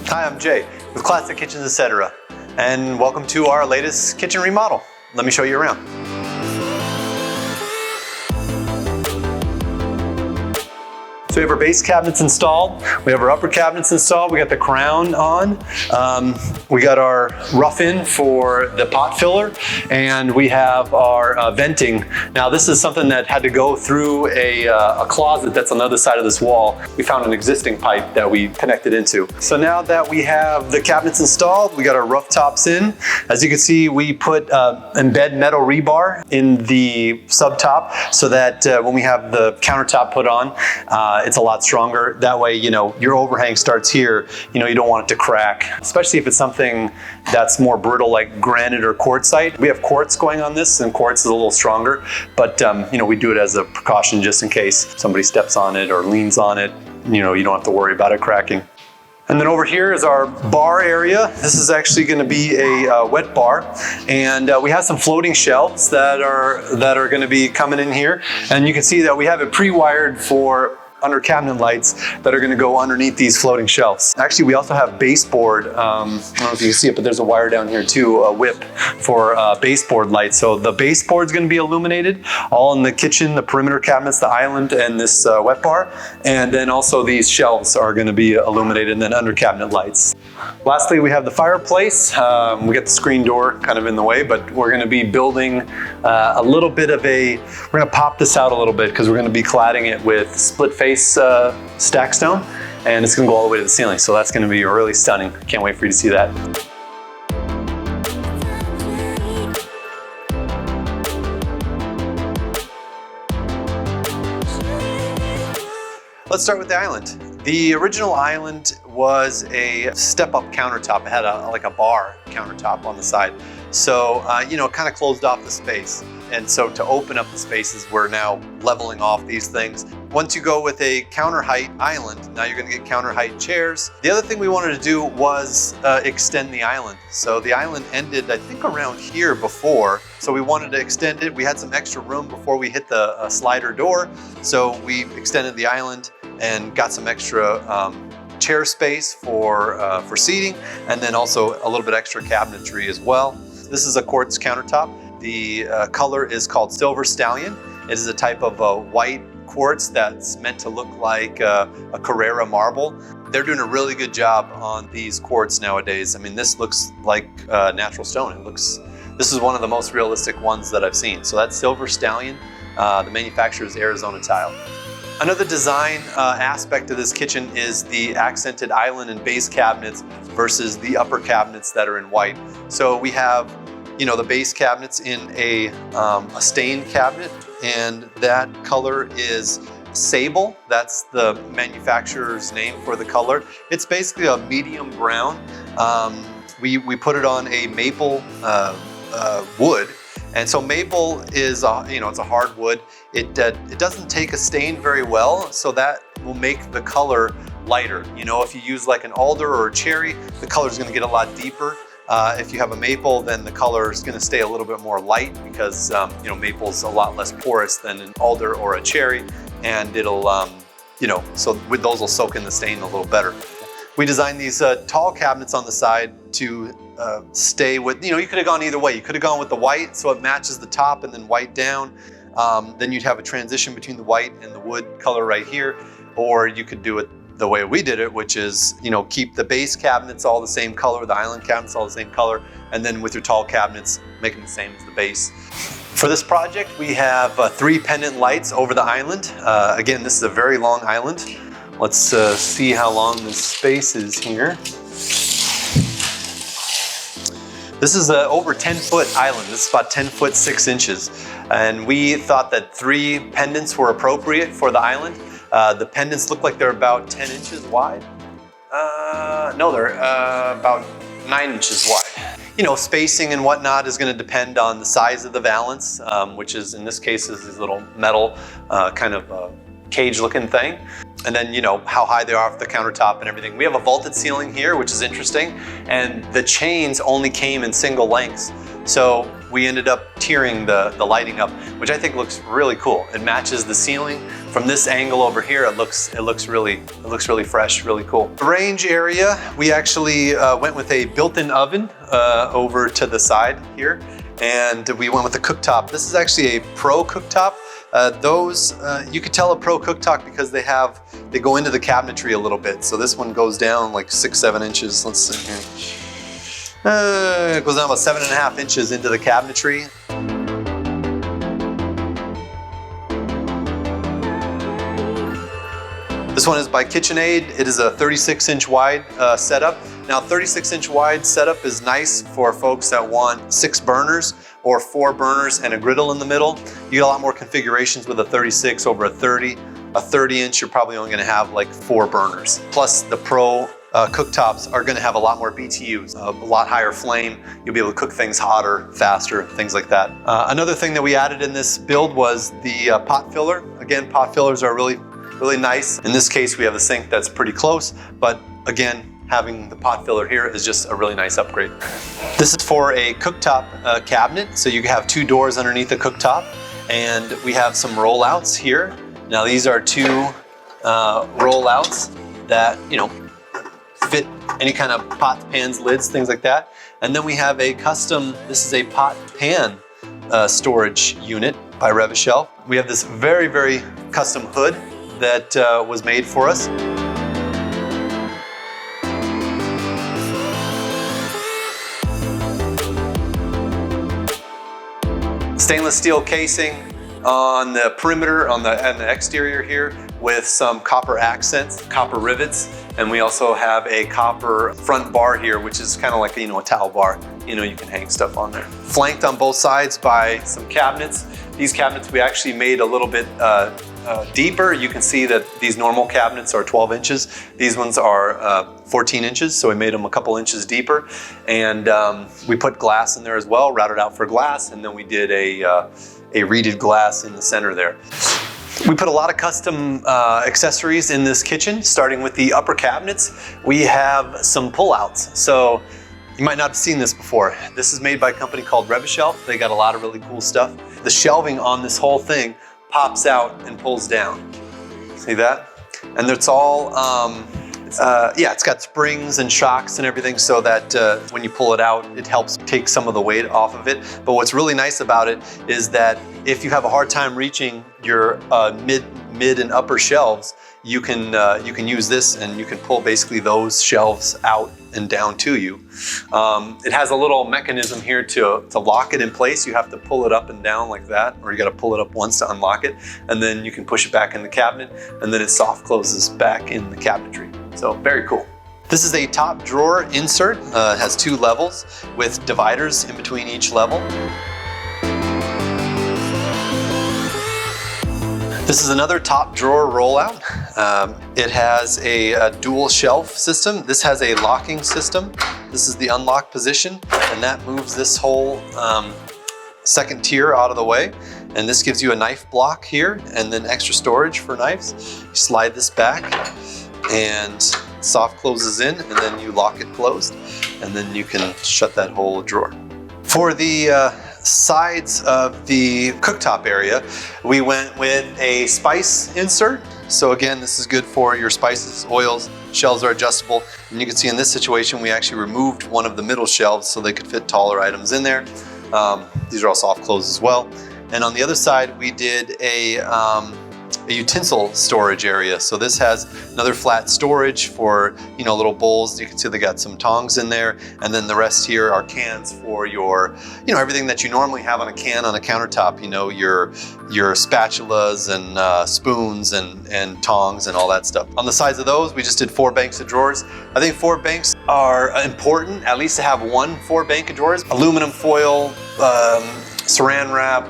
Hi, I'm Jay with Classic Kitchens, etc. And welcome to our latest kitchen remodel. Let me show you around. So we have our base cabinets installed. We have our upper cabinets installed. We got the crown on. We got our rough-in for the pot filler, and we have our venting. Now this is something that had to go through a closet that's on the other side of this wall. We found an existing pipe that we connected into. So now that we have the cabinets installed, we got our rough tops in. As you can see, we put embed metal rebar in the sub top so that when we have the countertop put on, it's a lot stronger. That way, you know, your overhang starts here, you know, you don't want it to crack, especially if it's something that's more brittle like granite or quartzite. We have quartz going on this, and quartz is a little stronger, but you know, we do it as a precaution just in case somebody steps on it or leans on it. You know, you don't have to worry about it cracking. And then over here is our bar area. This is actually going to be a wet bar, and we have some floating shelves that are going to be coming in here. And you can see that we have it pre-wired for under cabinet lights that are going to go underneath these floating shelves. Actually, we also have baseboard. I don't know if you can see it, but there's a wire down here too, a whip for baseboard lights. So the baseboard's going to be illuminated, all in the kitchen, the perimeter cabinets, the island, and this wet bar. And then also these shelves are going to be illuminated, and then under cabinet lights. Lastly, we have the fireplace. We got the screen door kind of in the way, but we're going to be building a little bit of we're going to pop this out a little bit because we're going to be cladding it with split face stack stone, and it's going to go all the way to the ceiling. So that's going to be really stunning. Can't wait for you to see that. Let's start with the island. The original island was a step-up countertop. It had like a bar countertop on the side. So, you know, it kind of closed off the space. And so to open up the spaces, we're now leveling off these things. Once you go with a counter height island, now you're gonna get counter height chairs. The other thing we wanted to do was extend the island. So the island ended, I think, around here before. So we wanted to extend it. We had some extra room before we hit the slider door. So we extended the island and got some extra chair space for seating, and then also a little bit extra cabinetry as well. This is a quartz countertop. The color is called Silver Stallion. It is a type of white quartz that's meant to look like a Carrara marble. They're doing a really good job on these quartz nowadays. I mean, this looks like natural stone. This is one of the most realistic ones that I've seen. So that's Silver Stallion. The manufacturer is Arizona Tile. Another design aspect of this kitchen is the accented island and base cabinets versus the upper cabinets that are in white. So we have, you know, the base cabinets in a stained cabinet, and that color is sable. That's the manufacturer's name for the color. It's basically a medium brown. We put it on a maple wood. And so maple is, you know, it's a hardwood. It doesn't take a stain very well, so that will make the color lighter. You know, if you use like an alder or a cherry, the color is going to get a lot deeper. If you have a maple, then the color is going to stay a little bit more light because, you know, maple's a lot less porous than an alder or a cherry, and it'll, you know, so with those will soak in the stain a little better. We designed these tall cabinets on the side to stay with, you know, you could have gone either way. You could have gone with the white so it matches the top and then white down. Then you'd have a transition between the white and the wood color right here. Or you could do it the way we did it, which is, you know, keep the base cabinets all the same color, the island cabinets all the same color, and then with your tall cabinets, make them the same as the base. For this project, we have 3 pendant lights over the island. Again, this is a very long island. Let's see how long this space is here. This is an over 10-foot island. This is about 10 foot 6 inches. And we thought that 3 pendants were appropriate for the island. The pendants look like they're about 10 inches wide. No, they're about 9 inches wide. You know, spacing and whatnot is going to depend on the size of the valance, which is in this case is this little metal kind of cage looking thing. and then you know how high they are off the countertop and everything. We have a vaulted ceiling here, which is interesting, and the chains only came in single lengths. So we ended up tiering the lighting up, which I think looks really cool. It matches the ceiling. From this angle over here, it looks really fresh, really cool. The range area, we actually went with a built-in oven over to the side here, and we went with a cooktop. This is actually a pro cooktop. You could tell a pro cooktop because they go into the cabinetry a little bit. So this one goes down like 6-7 inches. Let's see here. It goes down about 7.5 inches into the cabinetry. This one is by KitchenAid. It is a 36-inch wide setup. Now, 36-inch wide setup is nice for folks that want 6 burners or 4 burners and a griddle in the middle. You get a lot more configurations with a 36 over a 30. A 30-inch, you're probably only gonna have like 4 burners. Plus the Pro cooktops are gonna have a lot more BTUs, a lot higher flame. You'll be able to cook things hotter, faster, things like that. Another thing that we added in this build was the pot filler. Again, pot fillers are really nice. In this case, we have a sink that's pretty close, but again, having the pot filler here is just a really nice upgrade. This is for a cooktop cabinet, so you have 2 doors underneath the cooktop, and we have some rollouts here. Now these are 2 rollouts that, you know, fit any kind of pots, pans, lids, things like that. And then we have a custom, this is a pot pan storage unit by Remodel. We have this very custom hood that was made for us. Stainless steel casing on the perimeter, on the exterior here, with some copper accents, copper rivets, and we also have a copper front bar here, which is kind of like, you know, a towel bar. You know, you can hang stuff on there. Flanked on both sides by some cabinets. These cabinets we actually made a little bit deeper. You can see that these normal cabinets are 12 inches. These ones are 14 inches, so we made them a couple inches deeper. And we put glass in there as well, routed out for glass, and then we did a reeded glass in the center there. We put a lot of custom accessories in this kitchen, starting with the upper cabinets. We have some pullouts. So you might not have seen this before. This is made by a company called Remodel. They got a lot of really cool stuff. The shelving on this whole thing pops out and pulls down. See that? And it's all, yeah, it's got springs and shocks and everything so that when you pull it out, it helps take some of the weight off of it. But what's really nice about it is that if you have a hard time reaching your mid and upper shelves, you can use this and you can pull basically those shelves out and down to you. It has a little mechanism here to lock it in place. You have to pull it up and down like that, or you got to pull it up once to unlock it, and then you can push it back in the cabinet, and then it soft closes back in the cabinetry. So very cool. This is a top drawer insert. It has 2 levels with dividers in between each level. This is another top drawer rollout. It has a dual shelf system. This has a locking system. This is the unlock position, and that moves this whole second tier out of the way. And this gives you a knife block here, and then extra storage for knives. You slide this back, and soft closes in, and then you lock it closed, and then you can shut that whole drawer. For the sides of the cooktop area, we went with a spice insert. So again, this is good for your spices, oils. Shelves are adjustable, and you can see in this situation we actually removed one of the middle shelves so they could fit taller items in there. These are all soft close as well. And on the other side we did a utensil storage area. So this has another flat storage for, you know, little bowls. You can see they got some tongs in there, and then the rest here are cans for your, you know, everything that you normally have on a can on a countertop. You know, your spatulas and spoons and tongs and all that stuff. On the sides of those, we just did 4 banks of drawers. I think 4 banks are important, at least to have 4 bank of drawers. Aluminum foil, saran wrap,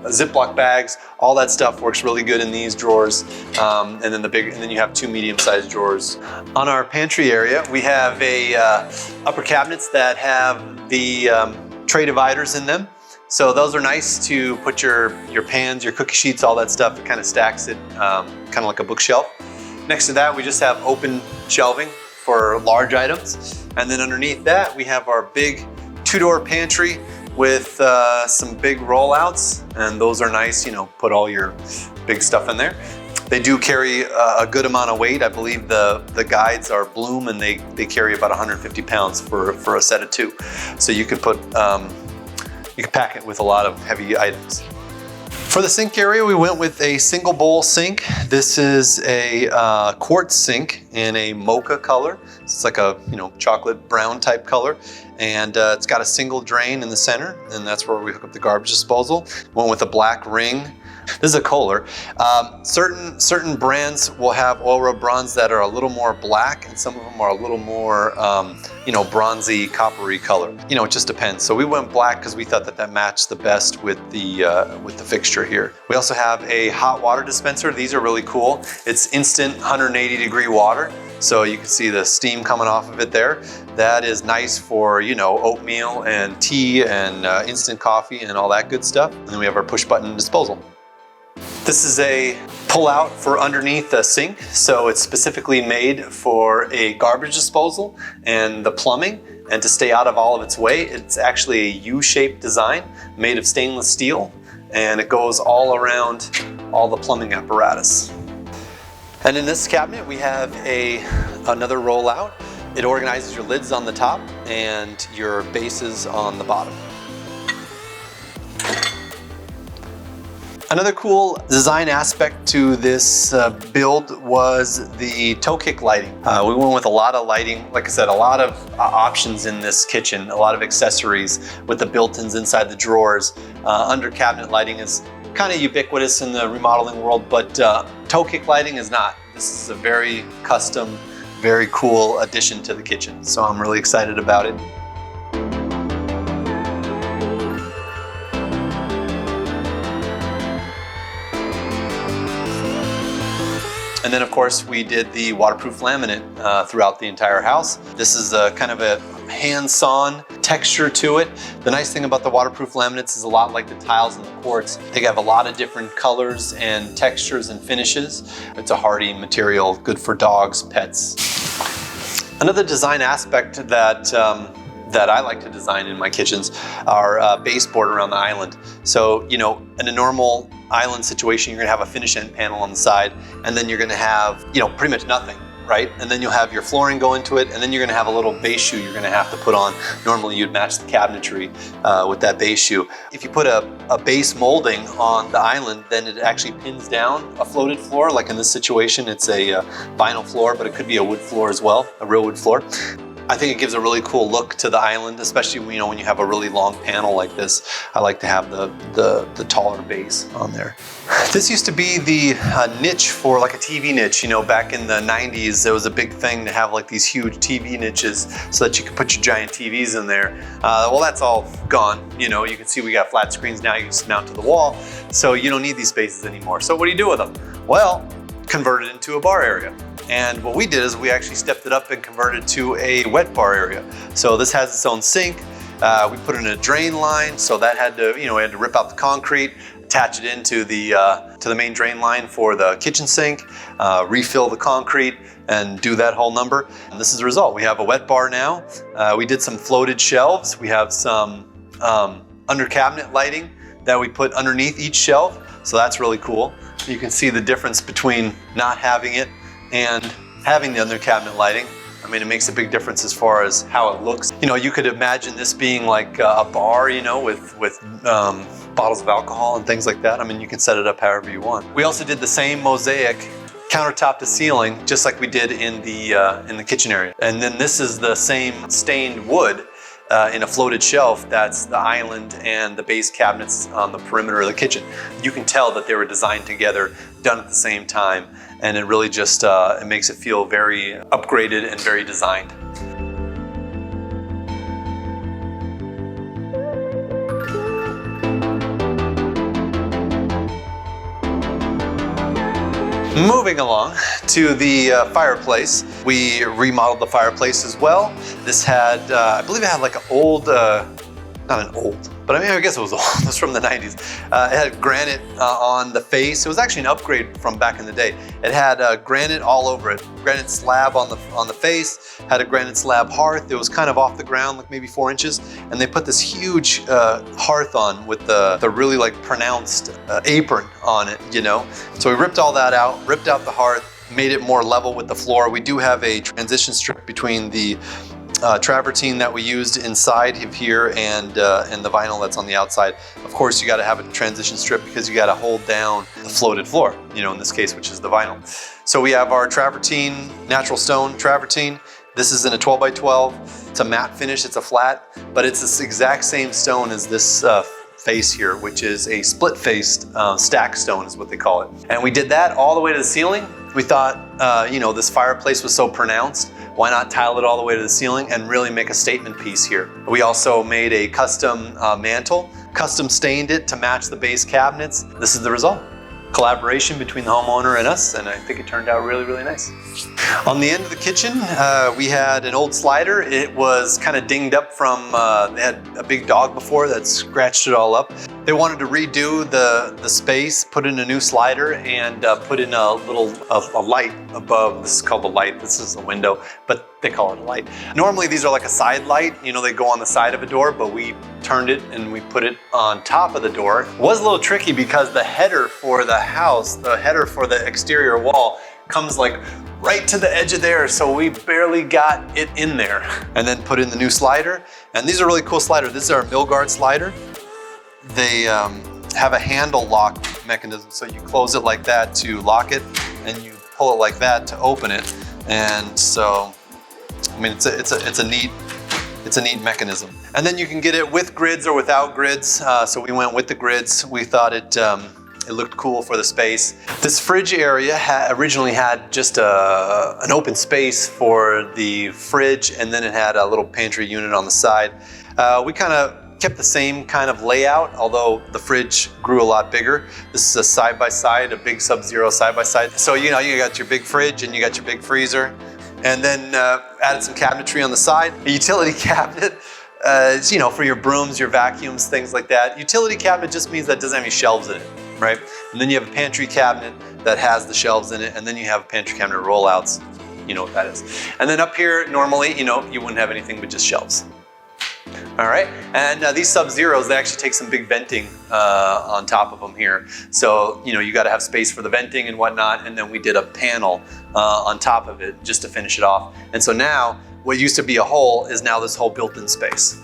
Ziploc bags, all that stuff works really good in these drawers. And then you have 2 medium-sized drawers. On our pantry area, we have upper cabinets that have the tray dividers in them. So those are nice to put your pans, your cookie sheets, all that stuff. It kind of stacks it, kind of like a bookshelf. Next to that, we just have open shelving for large items. And then underneath that, we have our big 2-door pantry with some big rollouts. And those are nice, you know, put all your big stuff in there. They do carry a good amount of weight. I believe the guides are Bloom and they carry about 150 pounds for a set of 2. So you could put, you could pack it with a lot of heavy items. For the sink area, we went with a single bowl sink. This is a quartz sink in a mocha color. It's like a, you know, chocolate brown type color. And it's got a single drain in the center, and that's where we hook up the garbage disposal. Went with a black ring. This is a Kohler. Certain brands will have oil rub bronze that are a little more black, and some of them are a little more, you know, bronzy, coppery color. You know, it just depends. So we went black because we thought that matched the best with the fixture here. We also have a hot water dispenser. These are really cool. It's instant 180-degree water. So you can see the steam coming off of it there. That is nice for, you know, oatmeal and tea and instant coffee and all that good stuff. And then we have our push button disposal. This is a pull-out for underneath the sink. So it's specifically made for a garbage disposal and the plumbing, and to stay out of all of its way. It's actually a U-shaped design made of stainless steel, and it goes all around all the plumbing apparatus. And in this cabinet, we have another rollout. It organizes your lids on the top and your bases on the bottom. Another cool design aspect to this build was the toe kick lighting. We went with a lot of lighting. Like I said, a lot of options in this kitchen, a lot of accessories with the built-ins inside the drawers. Under cabinet lighting is kind of ubiquitous in the remodeling world, but toe kick lighting is not. This is a very custom, very cool addition to the kitchen. So I'm really excited about it. And then of course we did the waterproof laminate throughout the entire house. This is a kind of a hand-sawn texture to it. The nice thing about the waterproof laminates is a lot like the tiles and the quartz. They have a lot of different colors and textures and finishes. It's a hardy material, good for dogs, pets. Another design aspect that I like to design in my kitchens are baseboard around the island. So, you know, in a normal island situation, you're gonna have a finish end panel on the side, and then you're gonna have, you know, pretty much nothing, right? And then you'll have your flooring go into it, and then you're gonna have a little base shoe you're gonna have to put on. Normally you'd match the cabinetry with that base shoe. If you put a base molding on the island, then it actually pins down a floated floor. Like in this situation, it's a vinyl floor, but it could be a wood floor as well, a real wood floor. I think it gives a really cool look to the island, especially when, you know, when you have a really long panel like this. I like to have the taller base on there. This used to be the niche for like a TV niche. You know, back in the 90s, there was a big thing to have like these huge TV niches so that you could put your giant TVs in there. Well, that's all gone. You know, you can see we got flat screens now. You can just mount to the wall. So you don't need these spaces anymore. So what do you do with them? Well, convert it into a bar area. And what we did is we actually stepped it up and converted it to a wet bar area. So this has its own sink. We put in a drain line, so that had to, you know, we had to rip out the concrete, attach it into the main drain line for the kitchen sink, refill the concrete, and do that whole number. And this is the result. We have a wet bar now. We did some floated shelves. We have some under cabinet lighting that we put underneath each shelf. So that's really cool. You can see the difference between not having it and having the under cabinet lighting. I mean, it makes a big difference as far as how it looks. You know, you could imagine this being like a bar, you know, with bottles of alcohol and things like that. I mean, you can set it up however you want. We also did the same mosaic countertop to ceiling, just like we did in the kitchen area. And then this is the same stained wood in a floated shelf. That's the island and the base cabinets on the perimeter of the kitchen. You can tell that they were designed together, done at the same time, and it really just it makes it feel very upgraded and very designed. Moving along to the fireplace. We remodeled the fireplace as well. This had, I believe it had like an old not an old, but I mean, I guess it was old. It was from the 90s. It had granite on the face. It was actually an upgrade from back in the day. It had granite all over it. Granite slab on the face, had a granite slab hearth. It was kind of off the ground, like maybe 4 inches. And they put this huge hearth on with the really like pronounced apron on it, you know? So we ripped all that out, ripped out the hearth, made it more level with the floor. We do have a transition strip between the travertine that we used inside of here and the vinyl that's on the outside. Of course, you got to have a transition strip because you got to hold down the floated floor, you know, in this case, which is the vinyl. So we have our travertine, natural stone travertine. This is in a 12 by 12. It's a matte finish, it's a flat, but it's this exact same stone as this face here, which is a split-faced stack stone is what they call it. And we did that all the way to the ceiling. We thought, you know, this fireplace was so pronounced, why not tile it all the way to the ceiling and really make a statement piece here. We also made a custom mantel, custom stained it to match the base cabinets. This is the result. Collaboration between the homeowner and us, and I think it turned out really, really nice. On the end of the kitchen, we had an old slider. It was kind of dinged up from, they had a big dog before that scratched it all up. They wanted to redo the space, put in a new slider, and put in a little light above. This is called the light. This is a window, but they call it a light. Normally these are like a side light, you know, they go on the side of a door, but we turned it and we put it on top of the door. It was a little tricky because the header for the house, the header for the exterior wall comes like right to the edge of there, so we barely got it in there. And then put in the new slider, and these are really cool sliders. This is our mill guard slider. They have a handle lock mechanism, so you close it like that to lock it, and you pull it like that to open it. And so, I mean, it's a neat mechanism. And then you can get it with grids or without grids. So we went with the grids. We thought it looked cool for the space. This fridge area originally had just an open space for the fridge, and then it had a little pantry unit on the side. We kind of kept the same kind of layout, although the fridge grew a lot bigger. This is a side-by-side, a big Sub-Zero side-by-side. So, you know, you got your big fridge and you got your big freezer, and then added some cabinetry on the side. A utility cabinet, you know, for your brooms, your vacuums, things like that. Utility cabinet just means that it doesn't have any shelves in it, right? And then you have a pantry cabinet that has the shelves in it, and then you have pantry cabinet rollouts. You know what that is. And then up here, normally, you know, you wouldn't have anything but just shelves. All right, and these Sub-Zeros, they actually take some big venting on top of them here. So, you know, you gotta have space for the venting and whatnot, and then we did a panel on top of it just to finish it off. And so now, what used to be a hole is now this whole built-in space.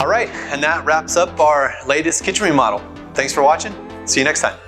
All right, and that wraps up our latest kitchen remodel. Thanks for watching, see you next time.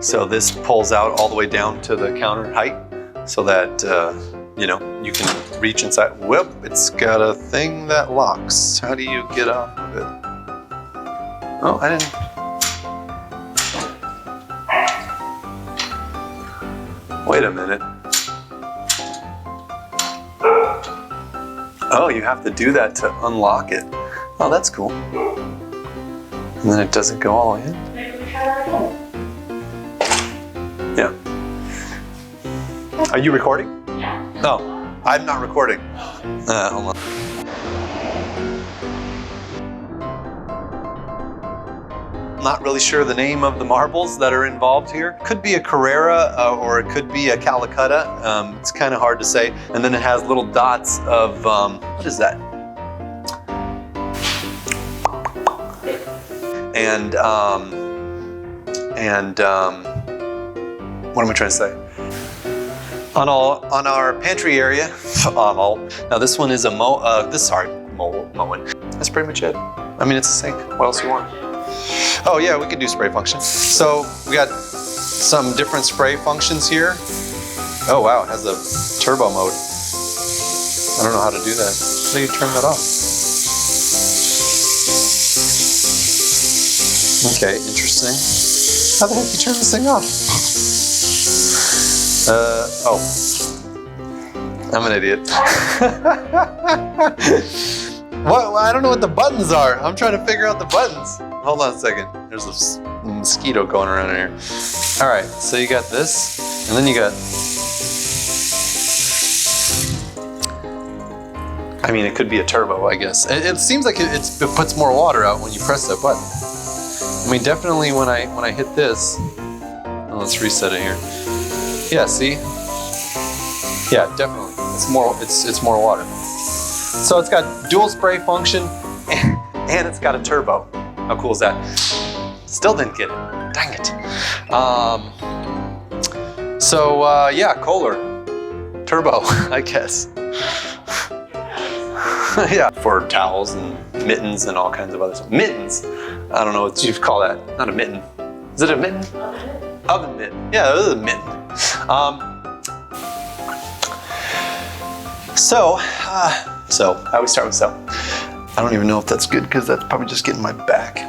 So this pulls out all the way down to the counter height so that, you know, you can reach inside. Whoop, it's got a thing that locks. How do you get off of it? Oh, I didn't. Wait a minute. Oh, you have to do that to unlock it. Oh, that's cool. And then it doesn't go all the way in. Yeah. Are you recording? Yeah. No, I'm not recording. Hold on. Not really sure the name of the marbles that are involved here. Could be a Carrara or it could be a Calcutta. It's kind of hard to say. And then it has little dots of, what is that? And what am I trying to say? On our pantry area, now this one is a mowing. That's pretty much it. I mean, it's a sink. What else you want? Oh yeah, we could do spray function. So we got some different spray functions here. Oh wow, it has a turbo mode. I don't know how to do that. How do you turn that off? Okay, interesting. How the heck do you turn this thing off? Oh. I'm an idiot. What? I don't know what the buttons are. I'm trying to figure out the buttons. Hold on a second. There's a mosquito going around in here. All right, so you got this, and then you got, I mean, it could be a turbo, I guess. It seems like it puts more water out when you press that button. I mean, definitely when I hit this, oh, let's reset it here. Yeah, see? Yeah, definitely. It's more water. So it's got dual spray function and it's got a turbo. How cool is that? Still didn't get it. Dang it. Yeah, Kohler. Turbo, I guess. Yeah, for towels and mittens and all kinds of other stuff. Mittens. I don't know what you'd call that. Not a mitten. Is it a mitten? Oven mitt. Yeah, it is a mitten. So, I always start with so. I don't even know if that's good because that's probably just getting my back.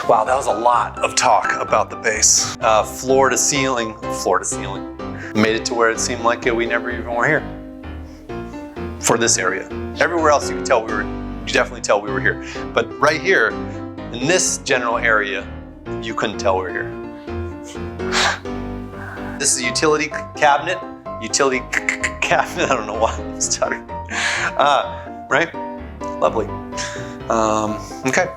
Wow, that was a lot of talk about the base. Floor to ceiling. Made it to where it seemed like we never even were here. For this area. Everywhere else you could definitely tell we were here. But right here, in this general area, you couldn't tell we were here. This is a utility cabinet. Utility cabinet, I don't know why I'm stuttering. Right? Lovely. Okay.